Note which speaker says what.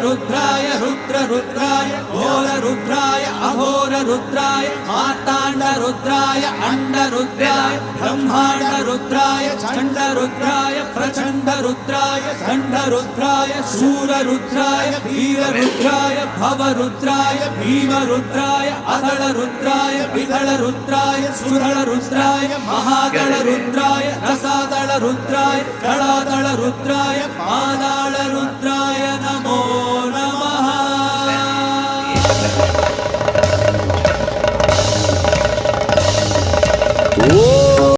Speaker 1: रुद्राय रुद्राय घोर रुद्राय अघोर रुद्राय मार्ताण्ड रुद्राय अंड रुद्राय ब्रह्मांड रुद्राय चंड रुद्राय प्रचंड रुद्राय दंड रुद्राय शूर रुद्राय वीर रुद्राय भव रुद्राय भीम रुद्राय अदल रुद्राय विदल रुद्राय सुदल रुद्राय महादल रुद्राय रसादल रुद्राय कलादल रुद्राय पादा